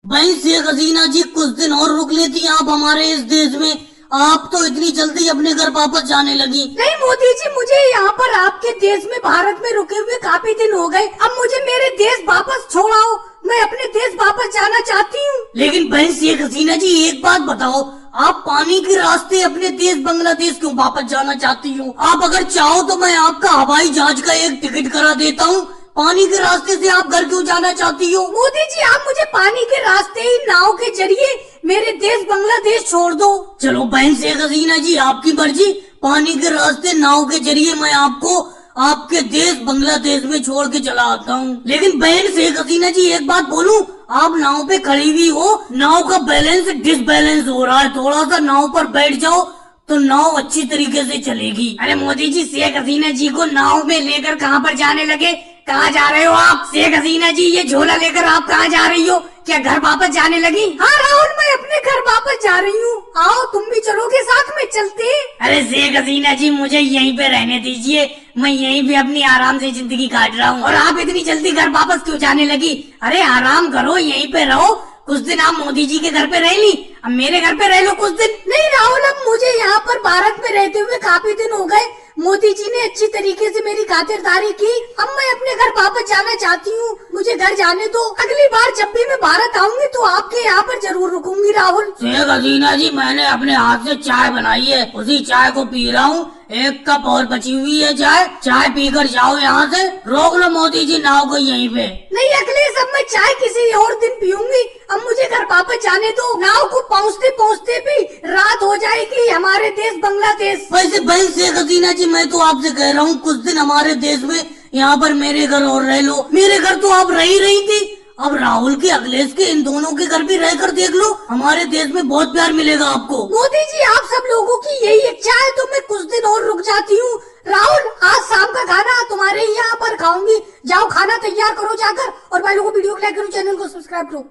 भाई शेख हसीना जी कुछ दिन और रुक लेती आप हमारे इस देश में। आप तो इतनी जल्दी अपने घर वापस जाने लगी। नहीं मोदी जी, मुझे यहाँ पर आपके देश में भारत में रुके हुए काफी दिन हो गए। अब मुझे मेरे देश वापस छोड़ाओ, मैं अपने देश वापस जाना चाहती हूँ। लेकिन बहन शेख हसीना जी एक बात बताओ, आप पानी के रास्ते अपने देश बांग्लादेश क्यों वापस जाना चाहती हो? आप अगर चाहो तो मैं आपका हवाई जहाज का एक टिकट करा देता हूँ। पानी के रास्ते से आप घर क्यों जाना चाहती हो? मोदी जी, आप मुझे पानी के रास्ते ही नाव के जरिए मेरे देश बांग्लादेश छोड़ दो। चलो बहन शेख हसीना जी आपकी मर्जी, पानी के रास्ते नाव के जरिए मैं आपको आपके देश बांग्लादेश में छोड़ के चला आता हूँ। लेकिन बहन शेख हसीना जी एक बात बोलूं, आप नाव पे खड़ी हुई हो, नाव का बैलेंस डिसबैलेंस हो रहा है, थोड़ा सा नाव पर बैठ जाओ तो नाव अच्छी तरीके से चलेगी। अरे मोदी जी, शेख हसीना जी को नाव में लेकर कहाँ पर जाने लगे? कहाँ जा रहे हो आप? शेख हसीना जी ये झोला लेकर आप कहाँ जा रही हो? क्या घर वापस जाने लगी? हाँ राहुल, मैं अपने घर वापस जा रही हूँ। आओ तुम भी चलोगे साथ में, चलते। अरे शेख हसीना जी मुझे यहीं पे रहने दीजिए, मैं यहीं पे अपनी आराम से जिंदगी काट रहा हूँ। और आप इतनी जल्दी घर वापस क्यों जाने लगी? अरे आराम करो, यहीं पे रहो कुछ दिन। आप मोदी जी के घर पे रह ली, अब मेरे घर पे रह लो कुछ दिन। नहीं राहुल, अब मुझे यहाँ पर भारत में रहते हुए काफी दिन हो गए। मोदी जी ने अच्छी तरीके से मेरी खातिरदारी की। अब मैं अपने घर वापस जाना चाहती हूँ, मुझे घर जाने दो। अगली बार जब भी मैं भारत आऊंगी तो आपके यहाँ पर जरूर रुकूंगी राहुल। शेख हसीना जी मैंने अपने हाथ से चाय बनाई है, उसी चाय को पी रहा हूँ। एक कप और बची हुई है चाय पीकर जाओ यहाँ से। रोक लो मोदी जी नाव को यहीं पे। नहीं अखिलेश, अब मैं चाय किसी और दिन पीऊंगी। अब मुझे घर वापस जाने दो। नाव को पहुँचते पहुँचते भी रात हो जाएगी हमारे देश बांग्लादेश। वैसे भाई शेख हसीना जी मैं तो आपसे कह रहा हूँ कुछ दिन हमारे देश में यहाँ पर मेरे घर और रह लो। मेरे घर तो आप रह ही रही थी, अब राहुल के अखिलेश के इन दोनों के घर भी रहकर देख लो, हमारे देश में बहुत प्यार मिलेगा आपको। मोदी जी आप सब लोगों की यही इच्छा है तो मैं कुछ दिन और रुक जाती हूँ। राहुल, आज शाम का खाना तुम्हारे यहाँ पर खाऊंगी, जाओ खाना तैयार करो जाकर। और भाई लोगों को वीडियो को लाइक करो, चैनल को सब्सक्राइब करो।